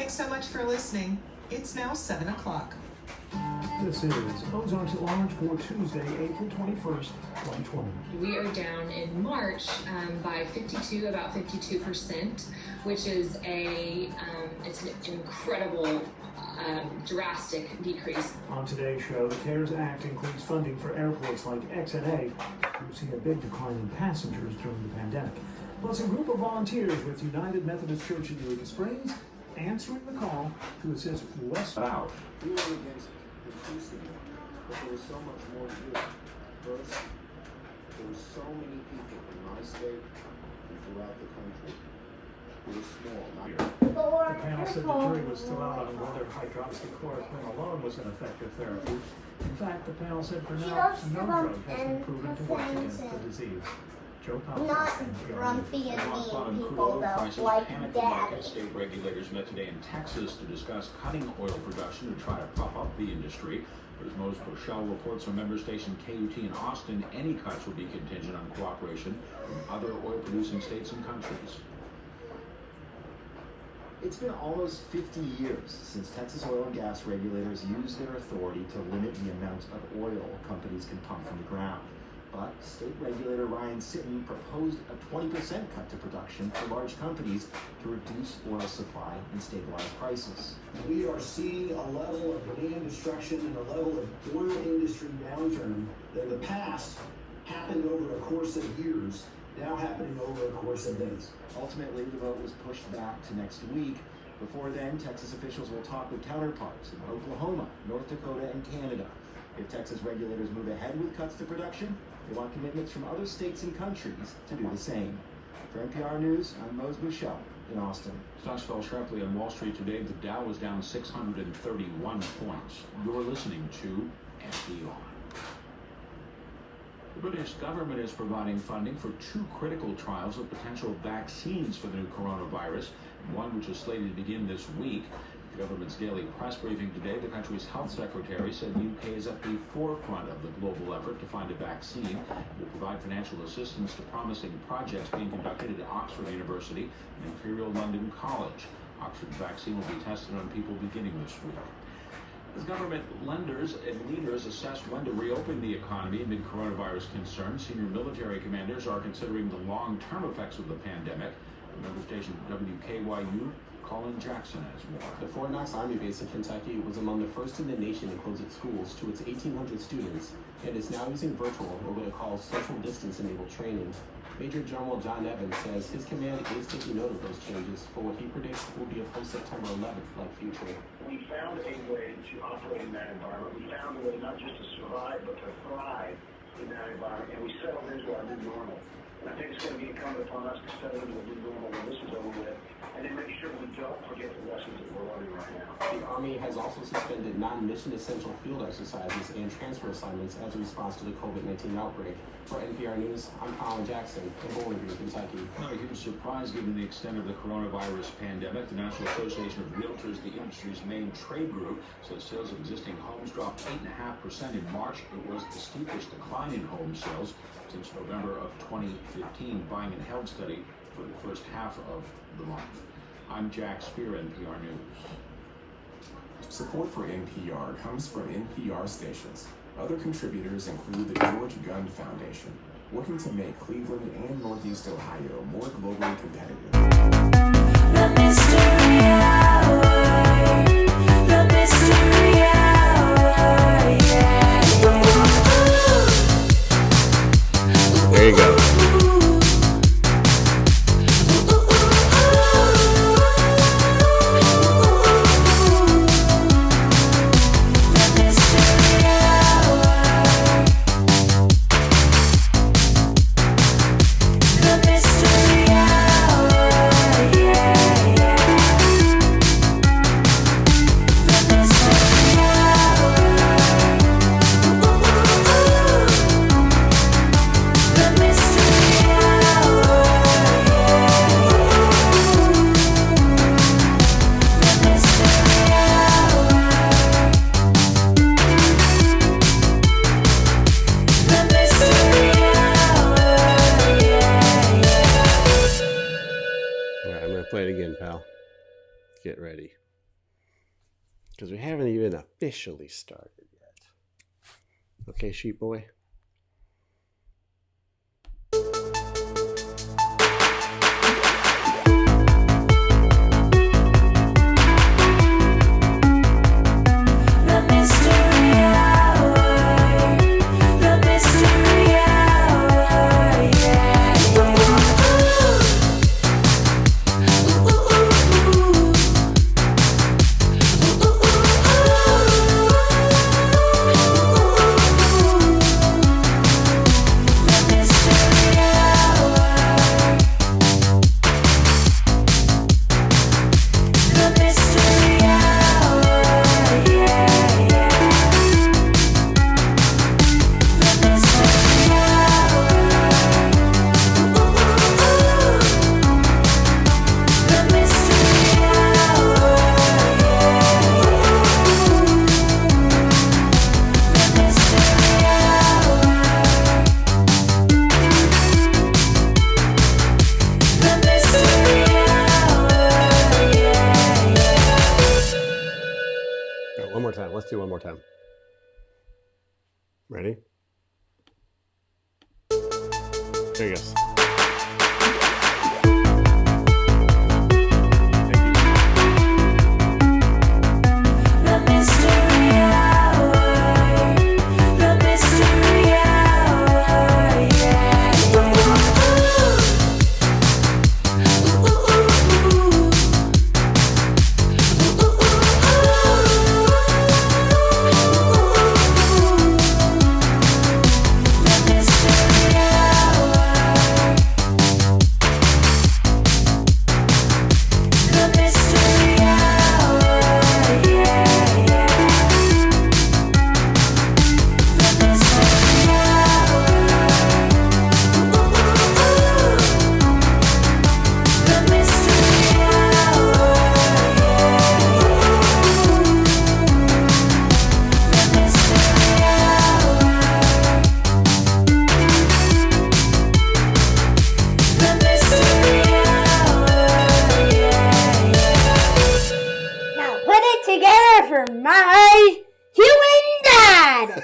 Thanks so much for listening. It's now 7 o'clock. This is Ozarks at Large for Tuesday, April 21st, 2020. We are down in March by about 52%, which is it's an incredible, drastic decrease. On today's show, the CARES Act includes funding for airports like XNA, who've seen a big decline in passengers during the pandemic. Plus, a group of volunteers with United Methodist Church in Eureka Springs answering the call to assist West out. We were against increasing it, but there was so much more to do. First, there were so many people in my state and throughout the country who were small, not here. The panel said the jury was still out on whether hydroxychloroquine alone was an effective therapy. In fact, the panel said for now, no drug has been proven to work against the disease. Not grumpy and mean people though, like Daddy. State regulators met today in Texas to discuss cutting oil production to try to prop up the industry. But as Mose Bushell reports from member station KUT in Austin, any cuts will be contingent on cooperation from other oil-producing states and countries. It's been almost 50 years since Texas oil and gas regulators used their authority to limit the amount of oil companies can pump from the ground. But state regulator Ryan Sitton proposed a 20% cut to production for large companies to reduce oil supply and stabilize prices. We are seeing a level of demand destruction and a level of oil industry downturn that in the past happened over a course of years, now happening over a course of days. Ultimately, the vote was pushed back to next week. Before then, Texas officials will talk with counterparts in Oklahoma, North Dakota, and Canada. If Texas regulators move ahead with cuts to production, they want commitments from other states and countries to do the same. For NPR News, I'm Mose Bushell in Austin. Stocks fell sharply on Wall Street today. The Dow was down 631 points. You're listening to NPR. The British government is providing funding for 2 critical trials of potential vaccines for the new coronavirus, one which is slated to begin this week. The government's daily press briefing today, the country's health secretary said the UK is at the forefront of the global effort to find a vaccine. It will provide financial assistance to promising projects being conducted at Oxford University and Imperial London College. Oxford's vaccine will be tested on people beginning this week. As government lenders and leaders assess when to reopen the economy amid coronavirus concerns, senior military commanders are considering the long-term effects of the pandemic. Member station WKYU, Colin Jackson has more. The Fort Knox Army base in Kentucky was among the first in the nation to close its schools to its 1,800 students and is now using virtual or what it calls social distance-enabled training. Major General John Evans says his command is taking note of those changes for what he predicts will be a post-September 11th-like future. We found a way to operate in that environment. We found a way not just to survive, but to thrive in that environment, and we settled into our new normal. And I think it's going to be incumbent upon us to settle into a new normal when this is over with, and then make sure we don't forget the lessons that we're learning right now. The Army has also suspended non-mission essential field exercises and transfer assignments as a response to the COVID-19 outbreak. For NPR News, I'm Colin Jackson in Bowling Green, Kentucky. Not a huge surprise given the extent of the coronavirus pandemic. The National Association of Realtors, the industry's main trade group, says sales of existing homes dropped 8.5% in March. It was the steepest decline in home sales since November of 2015, buying and held steady for the first half of the month. I'm Jack Spear, NPR News. Support for NPR comes from NPR stations. Other contributors include the George Gund Foundation, working to make Cleveland and Northeast Ohio more globally competitive. The Mystery Hour. The Mystery Hour. Yeah. There you go. Play it again, pal. Get ready. because we haven't even officially started yet. Okay, sheep boy. The mystery hour. The mystery hour. Yeah. Ooh, ooh, ooh, ooh. One more time. Let's do one more time. Ready? There he goes. The mystery hour. The mystery hour. Yeah. Now put it together for my human dad.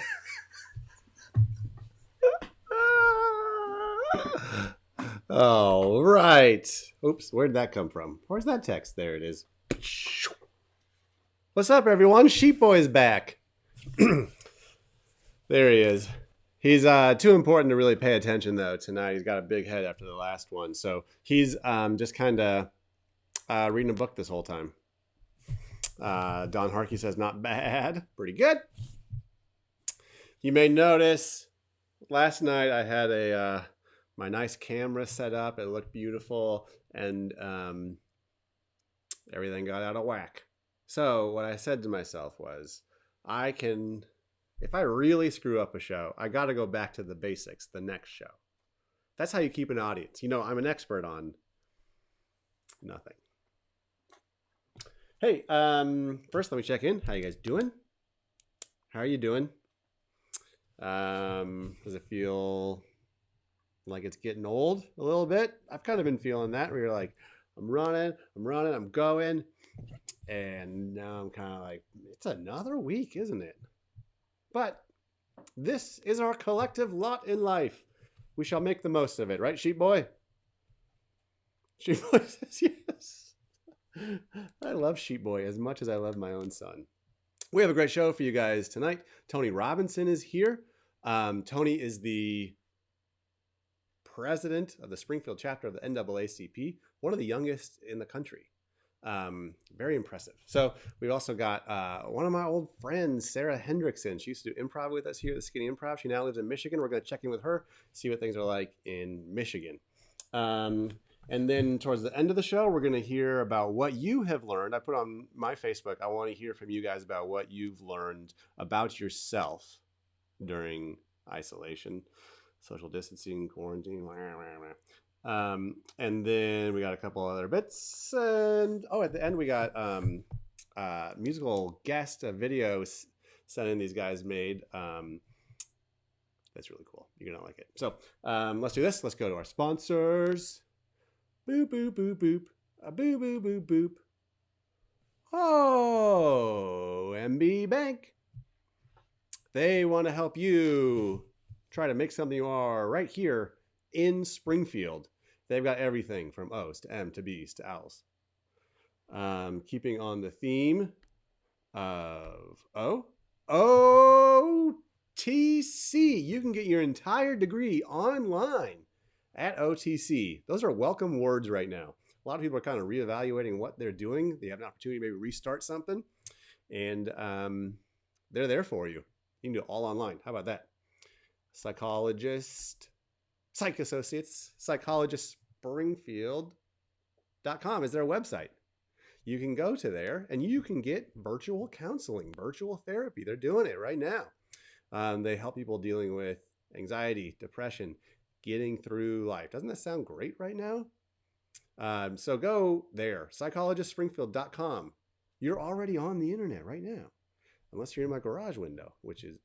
All right. Oops, where did that come from? Where's that text? There it is. What's up, everyone? Sheep Boy's back. There he is. He's too important to really pay attention, though, tonight. He's got a big head after the last one. So he's just kind of reading a book this whole time. Don Harkey says, not bad. Pretty good. You may notice last night I had a my nice camera set up. It looked beautiful, and everything got out of whack. So what I said to myself was, if I really screw up a show, I got to go back to the basics the next show. That's how you keep an audience. You know, I'm an expert on nothing. Hey, first let me check in. How you guys doing? How are you doing? Does it feel like it's getting old a little bit? I've kind of been feeling that, where you're like, I'm running, I'm going. And now I'm kind of like, it's another week, isn't it? But this is our collective lot in life. We shall make the most of it, right, Sheep Boy? Sheep Boy says yes. I love Sheep Boy as much as I love my own son. We have a great show for you guys tonight. Tony Robinson is here. Tony is the president of the Springfield chapter of the NAACP, one of the youngest in the country. Very impressive. So we've also got one of my old friends, Sarah Hendrickson. She used to do improv with us here at the Skinny Improv. She now lives in Michigan. We're going to check in with her, see what things are like in Michigan. And then towards the end of the show, we're going to hear about what you have learned. I put on my Facebook, I want to hear from you guys about what you've learned about yourself during isolation, social distancing, quarantine. And then we got a couple other bits. And at the end, we got musical guest videos sent in these guys made. That's really cool. You're going to like it. So let's do this. Let's go to our sponsors. Boop, boop, boop, boop. A boop, boop, boop, boop. MB Bank. They want to help you try to make something you are right here in Springfield. They've got everything from O's to M to B's to L's. Keeping on the theme of OTC. You can get your entire degree online at OTC. Those are welcome words right now. A lot of people are kind of reevaluating what they're doing. They have an opportunity to maybe restart something, and they're there for you. You can do it all online. How about that? Psychologist, Psych Associates, psychologistspringfield.com is their website. You can go to there and you can get virtual counseling, virtual therapy. They're doing it right now. They help people dealing with anxiety, depression, getting through life. Doesn't that sound great right now? So go there, psychologistspringfield.com. You're already on the internet right now, unless you're in my garage window, which is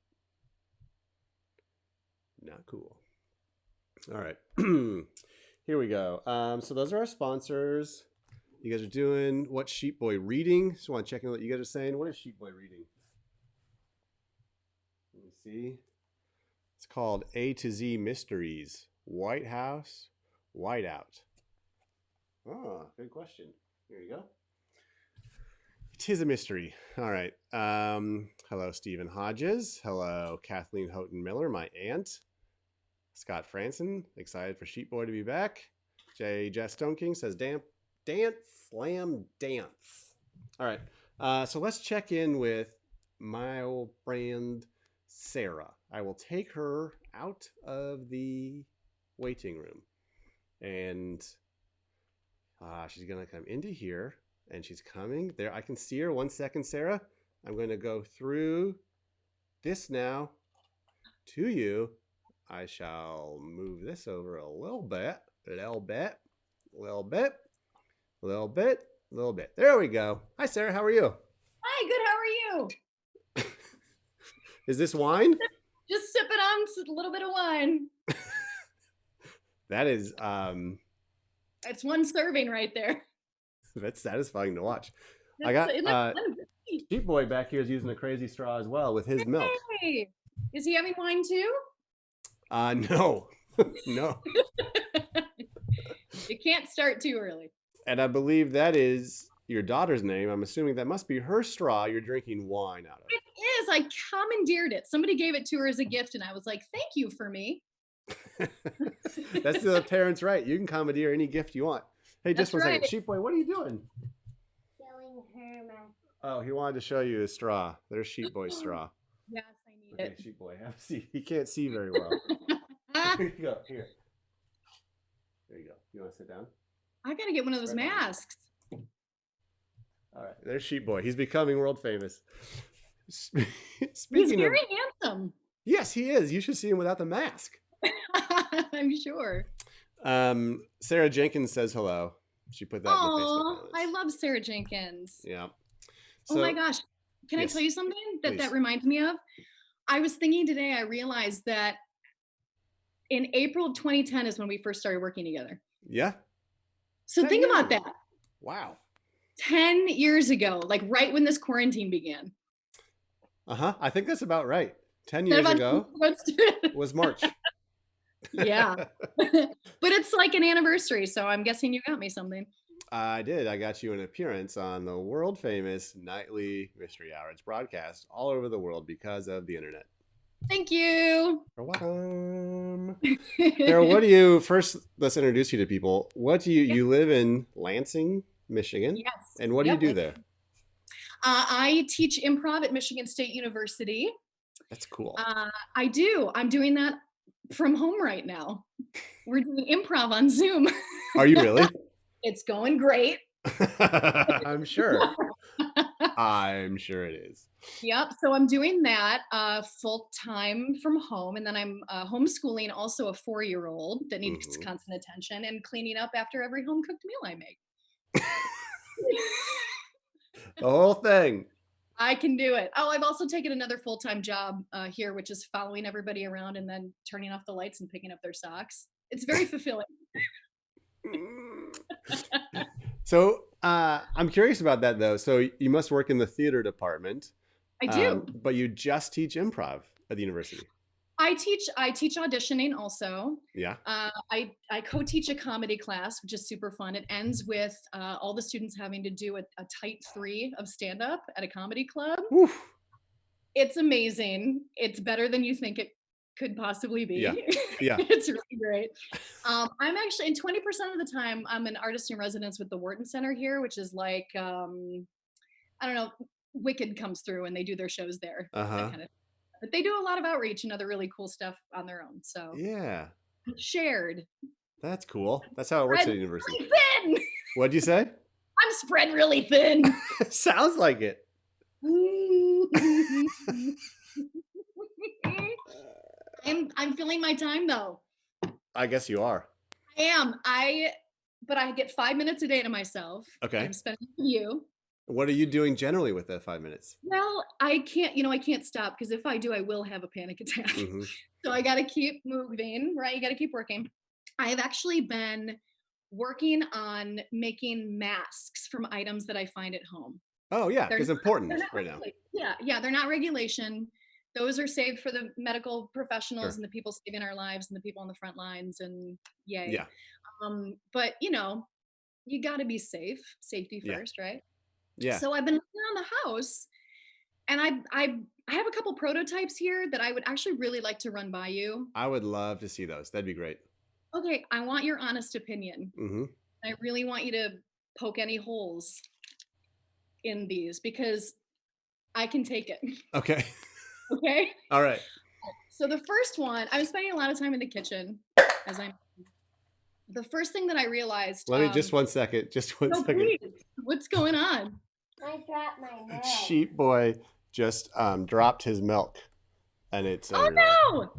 not cool. All right, here we go. So those are our sponsors. You guys are doing What's Sheep Boy reading? Just want to check in what you guys are saying. What is Sheep Boy reading? Let me see. It's called A to Z Mysteries. White House, Whiteout. Oh, good question. Here you go. Tis a mystery. All right. Hello, Stephen Hodges. Hello, Kathleen Houghton Miller, my aunt. Scott Franson, excited for Sheep Boy to be back. Jess Stone King says, dance, slam, dance. All right. So let's check in with my old friend, Sarah. I will take her out of the waiting room. And she's going to come into here. And she's coming. There, I can see her. 1 second, Sarah. I'm going to go through this now to you. I shall move this over a little bit. Little bit. There we go. Hi, Sarah. How are you? Hi, good. How are you? Is this wine? Just sipping on a little bit of wine. That is It's one serving right there. that's satisfying to watch. I got Sheep Boy back here is using a crazy straw as well with his milk. Hey, is he having wine too? No. No. You can't start too early. And I believe that is your daughter's name. I'm assuming that must be her straw you're drinking wine out of. It is. I commandeered it. Somebody gave it to her as a gift, and I was like, thank you for me. That's the parents' right. You can commandeer any gift you want. Hey, just That's 1 second. right. Sheep Boy, what are you doing? Showing her my. Oh, he wanted to show you his straw. There's Sheep Boy's straw. Yes, I need Okay, it. Sheep Boy, have a seat. He can't see very well. Here you go. Here. There you go. You want to sit down? I got to get one of those Right on. masks. All right. There's Sheep Boy. He's becoming world famous. He's Speaking very of, handsome. yes, he is. You should see him without the mask. I'm sure. Sarah Jenkins says hello. She put that in the Facebook Oh, comments. I love Sarah Jenkins. Yeah. Oh my gosh. Can yes, I tell you something that please. that reminds me of? I was thinking today, I realized that in April of 2010 is when we first started working together. Yeah. So 10 think about years. that. Wow. 10 years ago, like right when this quarantine began. Uh-huh. I think that's about right. 10 Is that years about- ago Let's do it. was March. Yeah. But it's like an anniversary, so I'm guessing you got me something. I did. I got you an appearance on the world famous nightly Mystery Hour. It's broadcast all over the world because of the internet. Thank you. You're welcome. Sarah, what do you first? Let's introduce you to people. What do you? Yeah. You live in Lansing, Michigan, Yes. and what do Yep. you do there? I teach improv at Michigan State University. That's cool. I do. I'm doing that from home right now. We're doing improv on Zoom. Are you really? It's going great. I'm sure. I'm sure it is. Yep. So I'm doing that full time from home. And then I'm homeschooling also a 4-year-old that needs Mhm. constant attention and cleaning up after every home cooked meal I make. The whole thing. I can do it. Oh, I've also taken another full time job here, which is following everybody around and then turning off the lights and picking up their socks. It's very fulfilling. So I'm curious about that though. So you must work in the theater department, I do. but you just teach improv at the university. I teach auditioning also. Yeah. I co-teach a comedy class, which is super fun. It ends with all the students having to do a tight 3 of stand-up at a comedy club. Oof. It's amazing. It's better than you think it could possibly be. Yeah. Yeah. It's really great. I'm actually, and 20% of the time, I'm an artist in residence with the Wharton Center here, which is like, I don't know, Wicked comes through and they do their shows there. That kind of. But they do a lot of outreach and other really cool stuff on their own. So Yeah. shared. That's cool. That's how it works at university. Really thin. What'd you say? I'm spread really thin. Sounds like it. I'm filling my time though. I guess you are. I am. But I get 5 minutes a day to myself. Okay. I'm spending with you. What are you doing generally with that 5 minutes? Well, I can't stop because if I do, I will have a panic attack. Mm-hmm. So I got to keep moving, right? You got to keep working. I have actually been working on making masks from items that I find at home. Oh yeah, They're it's not- important they're not right now. Yeah, they're not regulation. Those are saved for the medical professionals Sure. and the people saving our lives and the people on the front lines and yay. Yeah. But you got to be safe. Safety Yeah. first, right? Yeah. So I've been looking around the house, and I have a couple prototypes here that I would actually really like to run by you. I would love to see those. That'd be great. Okay, I want your honest opinion. Mm-hmm. I really want you to poke any holes in these because I can take it. Okay. Okay. All right. So the first one, I was spending a lot of time in the kitchen as I'm. The first thing that I realized. Let me just 1 second. Just one no, second. please. What's going on? I dropped my milk. Sheep boy just dropped his milk, and it's. Oh everywhere. no!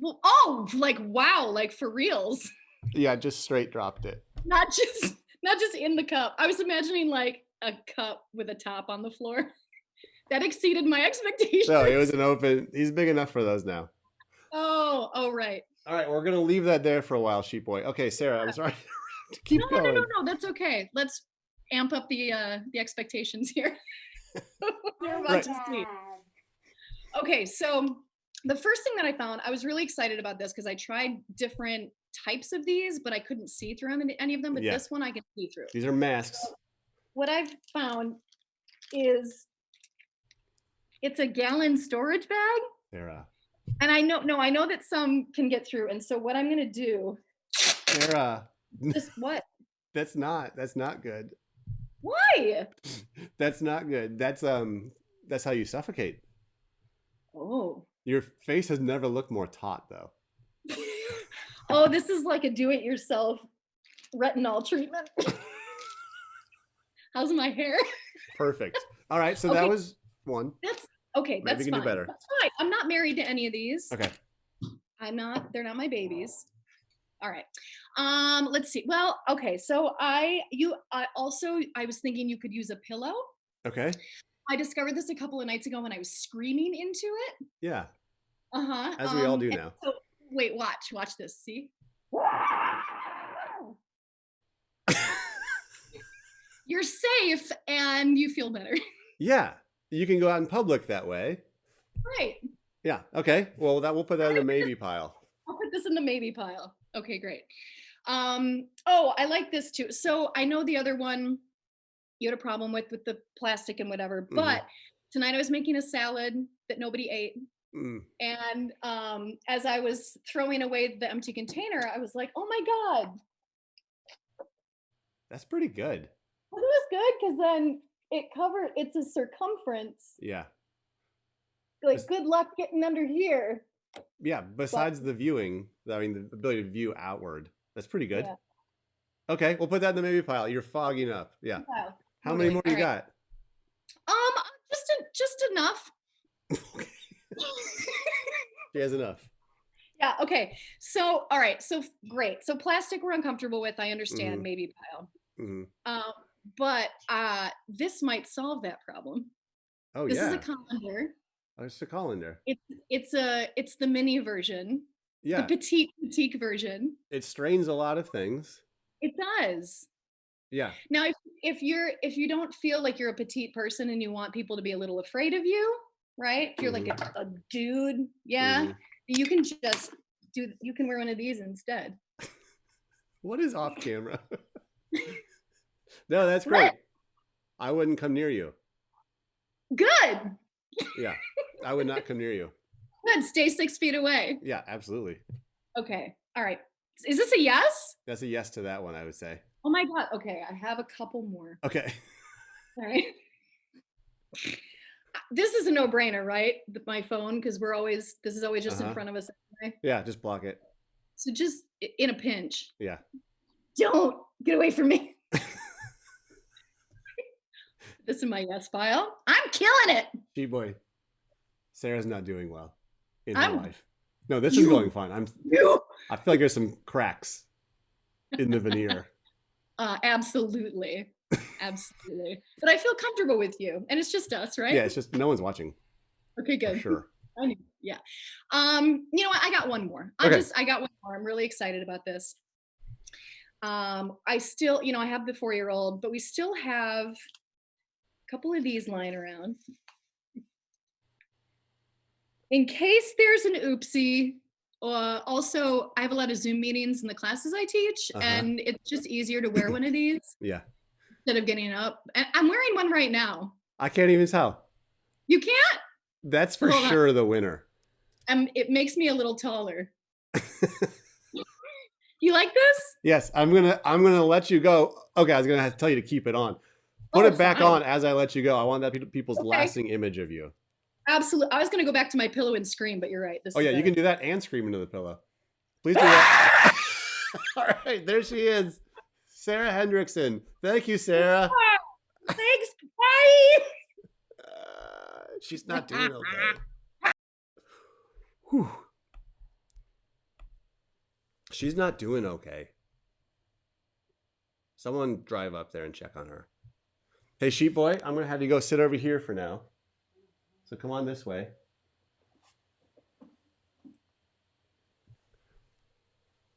Well, like wow, like for reals. Yeah, just straight dropped it. Not just in the cup. I was imagining like a cup with a top on the floor. That exceeded my expectations. No, it was an open. He's big enough for those now. Oh, right. All right, we're gonna leave that there for a while, sheep boy. Okay, Sarah, I'm sorry to keep going. No, that's okay. Let's amp up the expectations here. We're about to see. Okay, so the first thing that I found, I was really excited about this because I tried different types of these, but I couldn't see through any of them. But Yeah. this one I can see through. These are masks. So what I've found is it's a gallon storage bag. Sarah. And I know that some can get through. And so what I'm gonna do. Sarah. Just what? That's not good. Why? That's not good. That's how you suffocate. Oh. Your face has never looked more taut though. Oh, this is like a do-it-yourself retinol treatment. How's my hair? Perfect. All right, so that Okay. was one. That's okay. Maybe That's we can fine. do better. That's fine. I'm not married to any of these. Okay. They're not my babies. All right. Let's see. Well, okay. So I was thinking you could use a pillow. Okay. I discovered this a couple of nights ago when I was screaming into it. Yeah. Uh-huh. As we all do and now. So wait, watch this. See? You're safe and you feel better. Yeah. You can go out in public that way. Right. Yeah. Okay. Well, we'll put that in the maybe pile. I'll put this in the maybe pile. Okay, great. Oh, I like this too. So I know the other one you had a problem with the plastic and whatever, but tonight I was making a salad that nobody ate. And as I was throwing away the empty container, I was like, oh my God. That's pretty good. Wasn't this good? Because then it's a circumference. Yeah. Like, good luck getting under here. Yeah. Besides the viewing, I mean, the ability to view outward, that's pretty good. Yeah. Okay. We'll put that in the maybe pile. You're fogging up. Yeah. Wow. How many more you got? Just enough. She has enough. Yeah. Okay. So, all right. So great. So plastic we're uncomfortable with. I understand. Maybe pile. But this might solve that problem. Oh, this yeah. is a colander. Oh, it's a colander. It's the mini version. Yeah. The petite version. It strains a lot of things. It does. Yeah. Now, if you don't feel like you're a petite person and you want people to be a little afraid of you, right? If you're like a dude, yeah, you can just you can wear one of these instead. What is off camera? No, that's great. I wouldn't come near you. Good. Yeah, I would not come near you. Good. Stay 6 feet away. Yeah, absolutely. Okay. All right. Is this a yes? That's a yes to that one, I would say. Oh my God. Okay. I have a couple more. Okay. All right. This is a no-brainer, right? My phone, because this is always just in front of us anyway. Yeah, just block it. So just in a pinch. Yeah. Don't get away from me. This is my yes file. I'm killing it. Gee boy, Sarah's not doing well in her life. No, this is going fine. I feel like there's some cracks in the veneer. Absolutely. Absolutely. But I feel comfortable with you. And it's just us, right? Yeah, it's just no one's watching. Okay, good. For sure. I knew, yeah. You know what? I got one more. I got one more. I'm really excited about this. I still, I have the 4-year-old, but we still have a couple of these lying around. In case there's an oopsie. Also, I have a lot of Zoom meetings in the classes I teach, and it's just easier to wear one of these. Yeah. Instead of getting up. And I'm wearing one right now. I can't even tell. You can't? That's for sure the winner. It makes me a little taller. You like this? Yes, I'm gonna let you go. Okay, I was gonna have to tell you to keep it on. Put it back on as I let you go. I want that people's lasting image of you. Absolutely. I was gonna go back to my pillow and scream, but you're right. Oh yeah, you can do that and scream into the pillow. Please do that. All right, there she is, Sarah Hendrickson. Thank you, Sarah. Thanks. Bye. She's not doing okay. Whew. She's not doing okay. Someone drive up there and check on her. Hey, sheep boy, I'm going to have you go sit over here for now. So come on this way.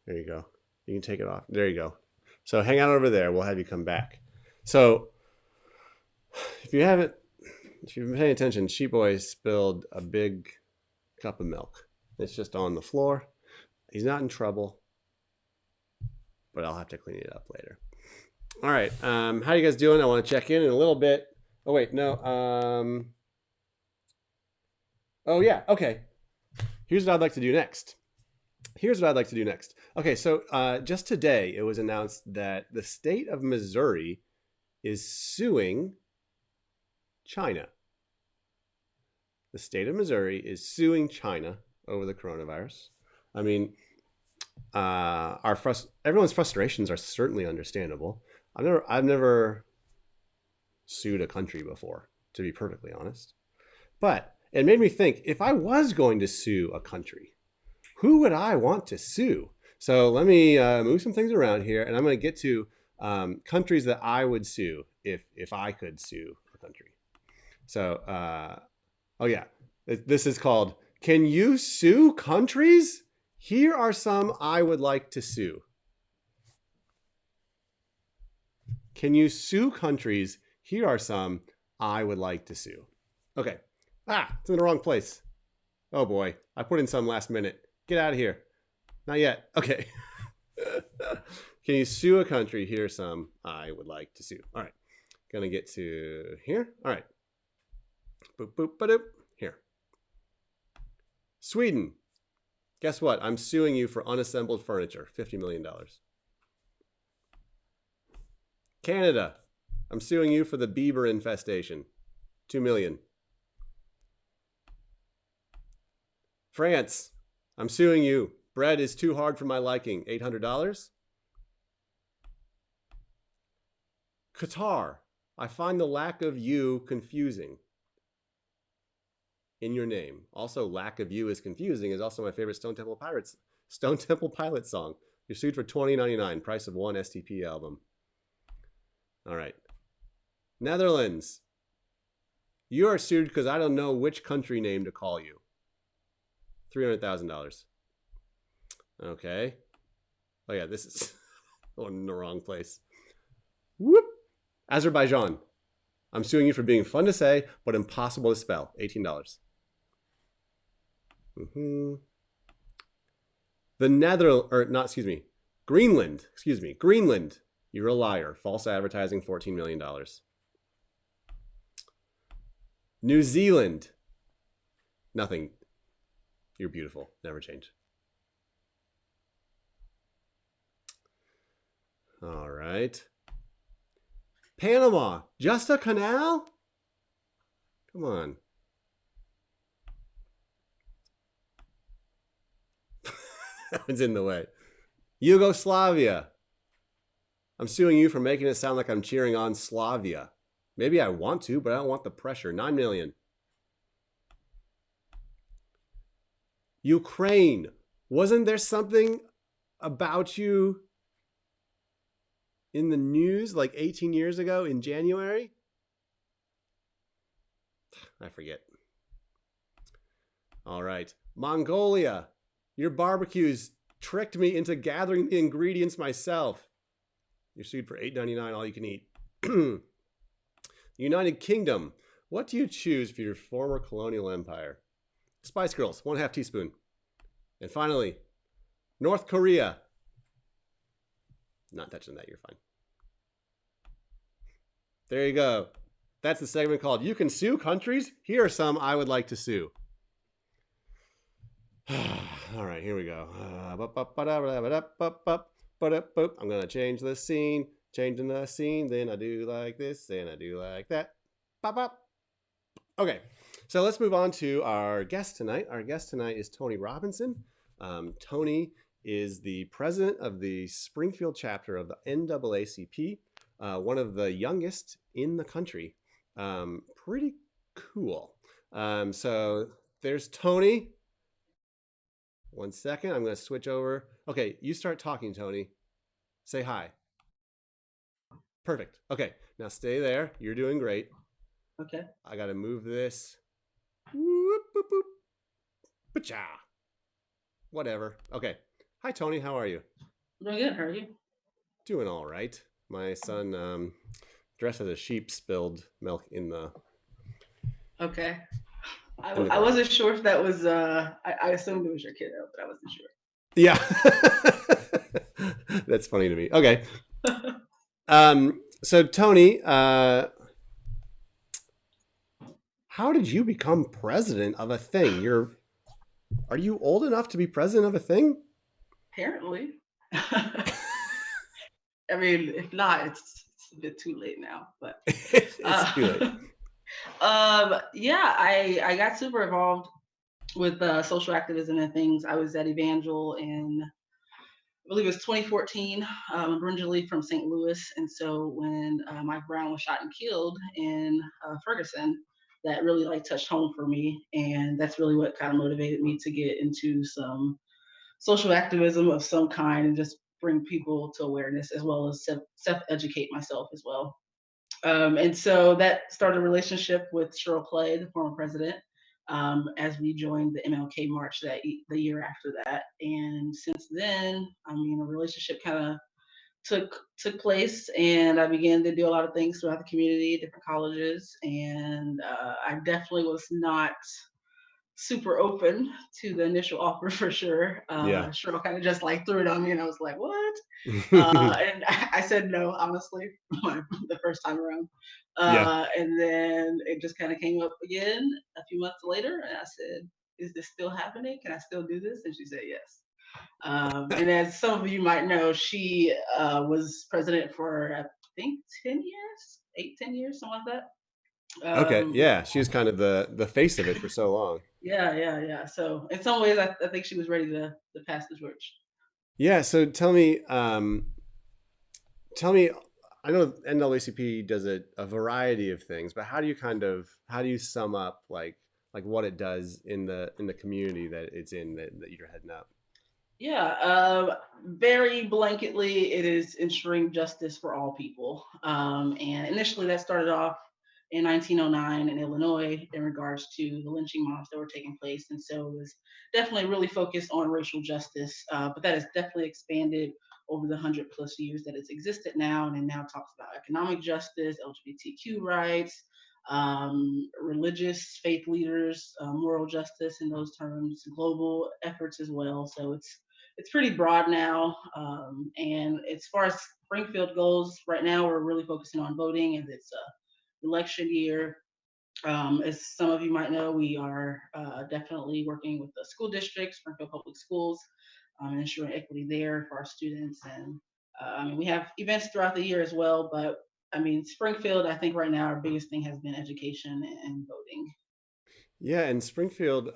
There you go. You can take it off. There you go. So hang out over there. We'll have you come back. So if you've been paying attention, sheep boy spilled a big cup of milk. It's just on the floor. He's not in trouble, but I'll have to clean it up later. All right. How you guys doing? I want to check in a little bit. Oh, wait. No. Oh, yeah. Okay. Here's what I'd like to do next. Okay. So just today, it was announced that the state of Missouri is suing China. The state of Missouri is suing China over the coronavirus. I mean, everyone's frustrations are certainly understandable. I've never sued a country before, to be perfectly honest. But it made me think, if I was going to sue a country, who would I want to sue? So let me move some things around here, and I'm going to get to countries that I would sue if I could sue a country. So, oh yeah, this is called, Can You Sue Countries? Here are some I would like to sue. Can you sue countries? Here are some I would like to sue. Okay. It's in the wrong place. Oh boy. I put in some last minute. Get out of here. Not yet. Okay. Can you sue a country? Here are some I would like to sue. All right. Gonna get to here. All right. Boop, boop, ba-doop. Here. Sweden. Guess what? I'm suing you for unassembled furniture. $50 million. Canada. I'm suing you for the beaver infestation. $2 million. France. I'm suing you. Bread is too hard for my liking. $800. Qatar. I find the lack of you confusing. In your name. Also, lack of you is confusing is also my favorite Stone Temple Pilots song. You're sued for $20.99, price of one STP album. All right. Netherlands. You are sued because I don't know which country name to call you. $300,000. Okay. Oh yeah, this is Oh, in the wrong place. Whoop. Azerbaijan. I'm suing you for being fun to say, but impossible to spell. $18. Greenland. Greenland. You're a liar. False advertising, $14 million. New Zealand. Nothing. You're beautiful. Never change. All right. Panama. Just a canal? Come on. That one's in the way. Yugoslavia. I'm suing you for making it sound like I'm cheering on Slavia. Maybe I want to, but I don't want the pressure. 9 million. Ukraine. Wasn't there something about you in the news like 18 years ago in January? I forget. All right. Mongolia. Your barbecues tricked me into gathering the ingredients myself. You're sued for $8.99 all you can eat. United Kingdom. What do you choose for your former colonial empire? Spice Girls, 1/2 teaspoon. And finally, North Korea. Not touching that, you're fine. There you go. That's the segment called You Can Sue Countries. Here are some I would like to sue. All right, here we go. I'm going to change the scene. Changing the scene. Then I do like this. Then I do like that. Okay, so let's move on to our guest tonight. Our guest tonight is Tony Robinson. Tony is the president of the Springfield chapter of the NAACP, one of the youngest in the country. Pretty cool. So there's Tony. 1 second. I'm going to switch over. Okay, you start talking, Tony. Say hi. Perfect. Okay, now stay there. You're doing great. Okay. I got to move this. Whoop, boop, boop. Ba-cha. Whatever. Okay. Hi, Tony. How are you? Doing good. How are you? Doing all right. My son dressed as a sheep spilled milk in the... Okay. I wasn't sure if that was, I assumed it was your kiddo, but I wasn't sure. Yeah. That's funny to me. Okay. So Tony, how did you become president of a thing? Are you old enough to be president of a thing? Apparently. I mean, if not, it's a bit too late now, but It's too late. yeah, I got super involved with social activism and things. I was at Evangel in, I believe it was 2014. I'm originally from St. Louis, and so when Mike Brown was shot and killed in Ferguson, that really like touched home for me, and that's really what kind of motivated me to get into some social activism of some kind and just bring people to awareness as well as self-educate myself as well. And so that started a relationship with Cheryl Clay, the former president, as we joined the MLK March the year after that. And since then, I mean, a relationship kind of took place, and I began to do a lot of things throughout the community, different colleges, and I definitely was not super open to the initial offer for sure. Yeah. Cheryl kind of just like threw it on me, and I was like, "What?" And I said no, honestly, the first time around. Yeah. And then it just kind of came up again a few months later, and I said, "Is this still happening? Can I still do this?" And she said yes. And as some of you might know, she was president for I think 10 years, 8, 10 years, something like that. Okay. Yeah. She was kind of the face of it for so long. Yeah. So in some ways, I think she was ready to pass the torch. Yeah. So tell me, I know NAACP does a variety of things, but how do you sum up like what it does in the community that it's in that you're heading up? Yeah, very blanketly, it is ensuring justice for all people. And initially that started off in 1909 in Illinois in regards to the lynching mobs that were taking place. And so it was definitely really focused on racial justice, but that has definitely expanded over the 100+ years that it's existed now, and it now talks about economic justice, LGBTQ rights, religious faith leaders, moral justice in those terms, global efforts as well. So it's pretty broad now. And as far as Springfield goes, right now we're really focusing on voting, as it's election year. As some of you might know, we are definitely working with the school districts, Springfield Public Schools, and ensuring equity there for our students. And I mean, we have events throughout the year as well, but I mean, Springfield, I think right now our biggest thing has been education and voting. Yeah, and Springfield,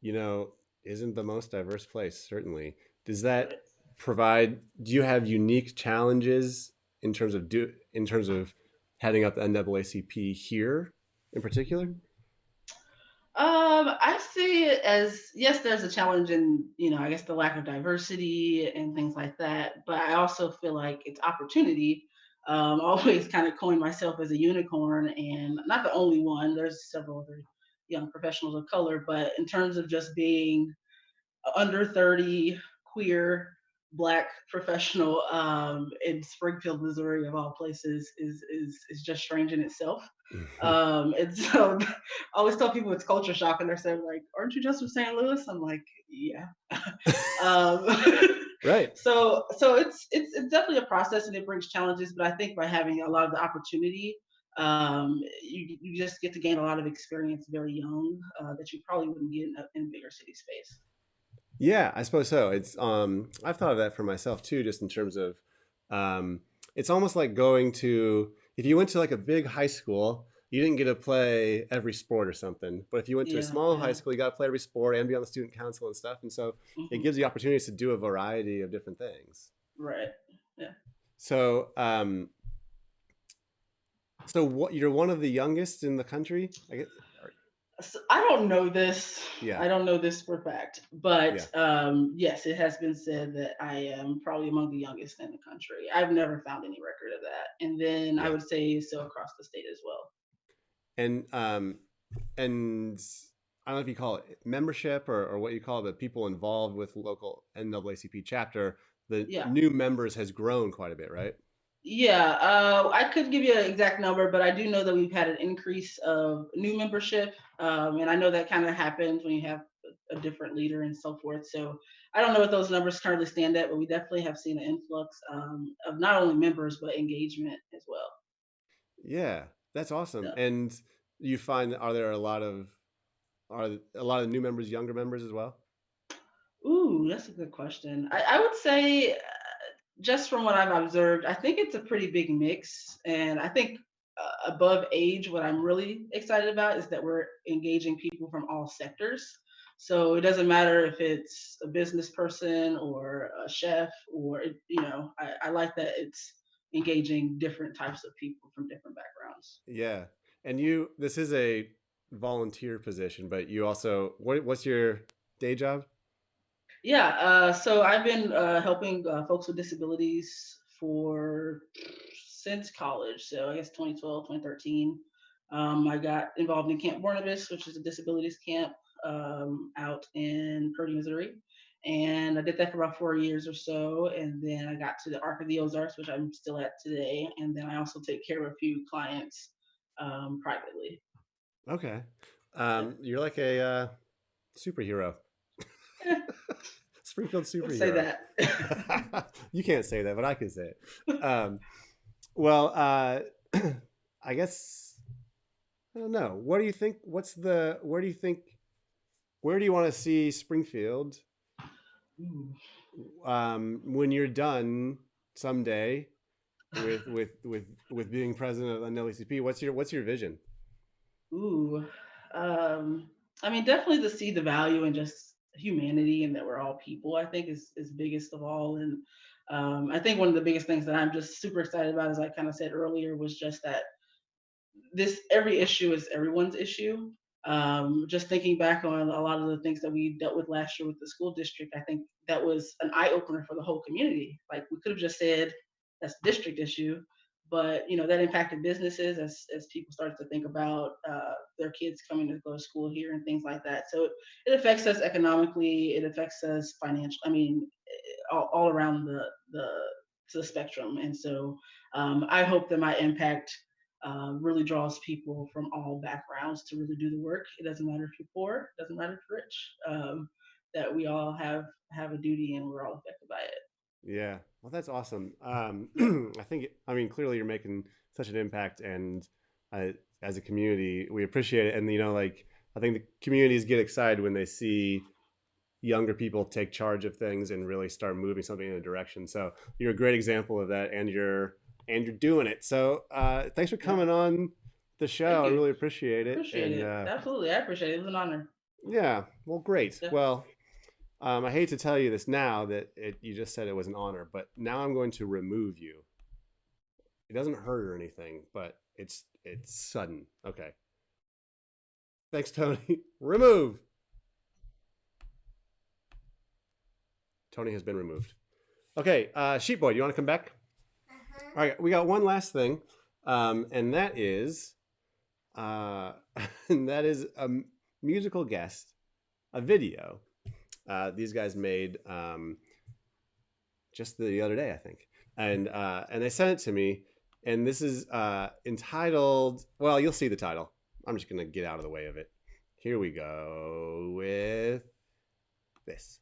you know, isn't the most diverse place, certainly. Does that Right. provide, do you have unique challenges in terms of heading up the NAACP here in particular? I see it as, yes, there's a challenge in, I guess the lack of diversity and things like that, but I also feel like it's opportunity. I always kind of coin myself as a unicorn, and not the only one. There's several other young professionals of color, but in terms of just being under 30, queer, black professional in Springfield, Missouri, of all places, is just strange in itself. And so I always tell people it's culture shock, and they're saying like, "Aren't you just from St. Louis?" I'm like, "Yeah." um, Right. so it's definitely a process, and it brings challenges. But I think by having a lot of the opportunity, you just get to gain a lot of experience very young that you probably wouldn't get in a bigger city space. Yeah, I suppose so. It's I've thought of that for myself too, just in terms of um it's almost like going to, if you went to like a big high school, you didn't get to play every sport or something. But if you went to a Yeah, small high yeah. school, you got to play every sport and be on the student council and stuff. And so it Hmm. gives you opportunities to do a variety of different things. Right. Yeah. So so what, you're one of the youngest in the country, I guess. So I don't know this. Yeah. I don't know this for fact, Yeah. but yes, it has been said that I am probably among the youngest in the country. I've never found any record of that, and then I Yeah. would say so across the state as well. And and I don't know if you call it membership or what you call it, but people involved with local NAACP chapter, the Yeah. new members has grown quite a bit, right? Yeah, I could give you an exact number, but I do know that we've had an increase of new membership, and I know that kind of happens when you have a different leader and so forth. So I don't know what those numbers currently stand at, but we definitely have seen an influx of not only members but engagement as well. Yeah, that's awesome. Yeah. And you find, are there a lot of, are a lot of new members younger members as well? Ooh, that's a good question. I would say, just from what I've observed, I think it's a pretty big mix. And I think above age, what I'm really excited about is that we're engaging people from all sectors. So it doesn't matter if it's a business person or a chef, or, I like that it's engaging different types of people from different backgrounds. Yeah. And you, this is a volunteer position, but you also, what's your day job? Yeah, so I've been helping folks with disabilities for since college. So I guess 2012, 2013. I got involved in Camp Barnabas, which is a disabilities camp out in Purdy, Missouri. And I did that for about 4 years or so. And then I got to the Arc of the Ozarks, which I'm still at today. And then I also take care of a few clients privately. Okay. Yeah. You're like a superhero. Eh, Springfield let's say superhero. that. You can't say that, but I can say it. Well, I guess I don't know. What do you think? What's the? Where do you think? Where do you want to see Springfield Ooh. when you're done someday with being president of the NAACP? What's your vision? Ooh, um, I mean, definitely to see the value in just humanity and that we're all people, I think is biggest of all. And I think one of the biggest things that I'm just super excited about, as I kind of said earlier, was just that this every issue is everyone's issue. Just thinking back on a lot of the things that we dealt with last year with the school district, I think that was an eye opener for the whole community. Like we could have just said that's a district issue, but that impacted businesses as people started to think about their kids coming to go to school here and things like that. So it affects us economically. It affects us financially. I mean, all around the spectrum. And so I hope that my impact really draws people from all backgrounds to really do the work. It doesn't matter if you're poor, it doesn't matter if you're rich. That we all have a duty and we're all affected by it. Yeah. Well, that's awesome. I mean, clearly you're making such an impact, and as a community, we appreciate it. And, like, I think the communities get excited when they see younger people take charge of things and really start moving something in a direction. So you're a great example of that, and you're doing it. So thanks for coming on the show. I really appreciate it. Appreciate and it. Absolutely. I appreciate it. It was an honor. yeah, well, great. Yeah. Well, I hate to tell you this now that you just said it was an honor, but now I'm going to remove you. It doesn't hurt or anything, but it's sudden. Okay. Thanks, Tony. Remove. Tony has been removed. Okay, Sheep Boy, do you want to come back? All right, we got one last thing, and that is a musical guest, a video. These guys made just the other day, I think, and they sent it to me, and this is entitled. Well, you'll see the title. I'm just gonna get out of the way of it. Here we go with this.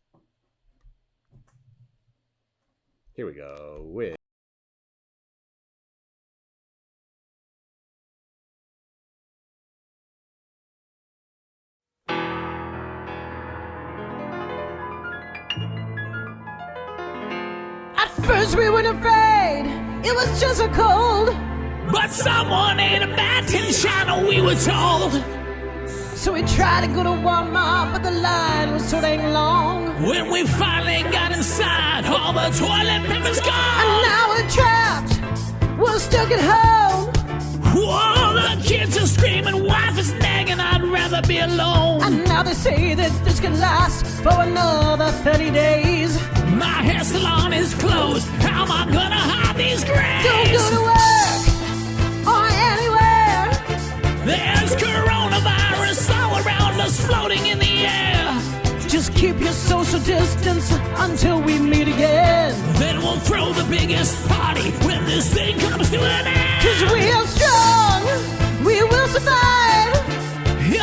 Here we go with. At first we weren't afraid, it was just a cold. But someone ate a bat in China, we were told. So we tried to go to Walmart, but the line was so dang long. When we finally got inside, all the toilet paper's gone. And now we're trapped, we're stuck at home. Whoa, the kids are screaming, wife is nagging, I'd rather be alone. And now they say that this could last for another 30 days. My hair salon is closed, how am I gonna hide these grays? Don't go to work or anywhere. There's coronavirus all around us, floating in the air. Just keep your social distance until we meet again. Then we'll throw the biggest party when this thing comes to an end. 'Cause we are strong, we will survive.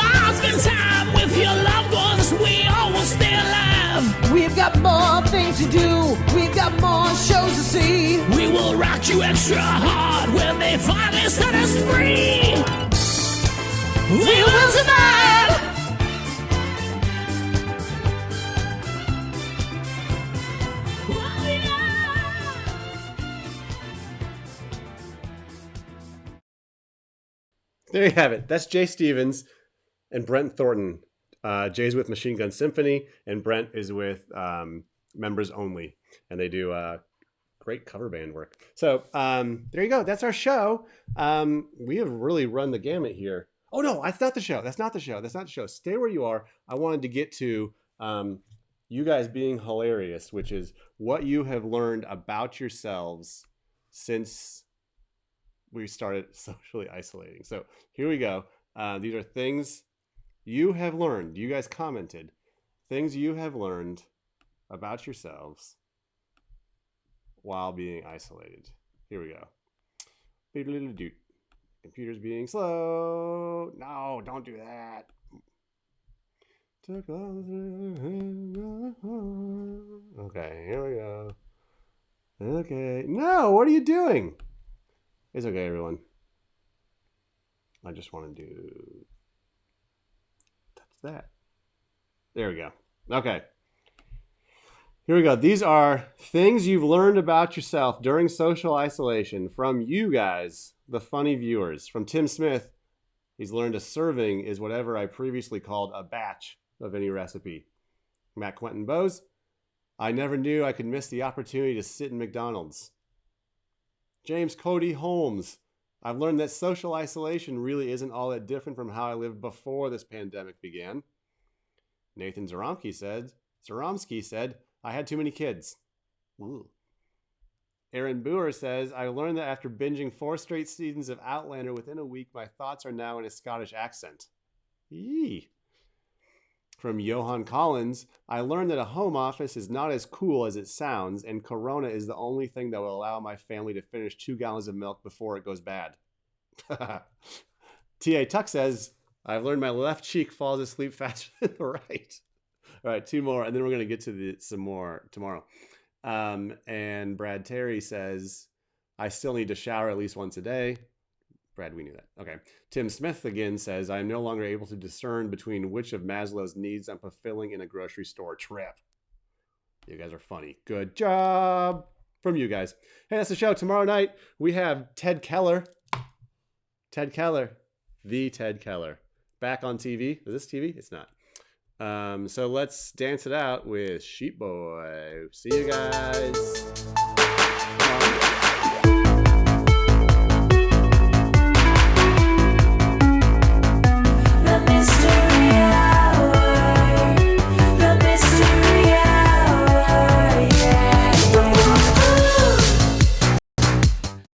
I'll spend time with your loved ones, we all will stay alive. We've got more things to do, we've got more shows to see. We will rock you extra hard when they finally set us free. We will survive. There you have it. That's Jay Stevens and Brent Thornton. Jay's with Machine Gun Symphony, and Brent is with Members Only, and they do great cover band work. So there you go. That's our show. We have really run the gamut here. Oh no, that's not the show. That's not the show. That's not the show. Stay where you are. I wanted to get to you guys being hilarious, which is what you have learned about yourselves since we started socially isolating. So here we go. These are things you have learned. You guys commented. Things you have learned about yourselves while being isolated. Here we go. Beep-a-little-doot. Computer's being slow. No, don't do that. Okay, here we go. Okay. No, what are you doing? It's okay, everyone. I just want to do... Touch that. There we go. Okay. Here we go. These are things you've learned about yourself during social isolation from you guys, the funny viewers. From Tim Smith, he's learned a serving is whatever I previously called a batch of any recipe. Matt Quentin Bowes, I never knew I could miss the opportunity to sit in McDonald's. James Cody Holmes, I've learned that social isolation really isn't all that different from how I lived before this pandemic began. Nathan Zaromsky said, I had too many kids. Ooh. Aaron Boer says, I learned that after binging 4 straight seasons of Outlander within a week, my thoughts are now in a Scottish accent. Eee. From Johan Collins, I learned that a home office is not as cool as it sounds, and Corona is the only thing that will allow my family to finish 2 gallons of milk before it goes bad. T.A. Tuck says, I've learned my left cheek falls asleep faster than the right. All right, 2 more, and then we're going to get to some more tomorrow. And Brad Terry says, I still need to shower at least once a day. Brad, we knew that. Okay. Tim Smith again says, I am no longer able to discern between which of Maslow's needs I'm fulfilling in a grocery store trip. You guys are funny. Good job from you guys. Hey, that's the show. Tomorrow night, we have Ted Keller. Ted Keller. The Ted Keller. Back on TV. Is this TV? It's not. So let's dance it out with Sheep Boy. See you guys.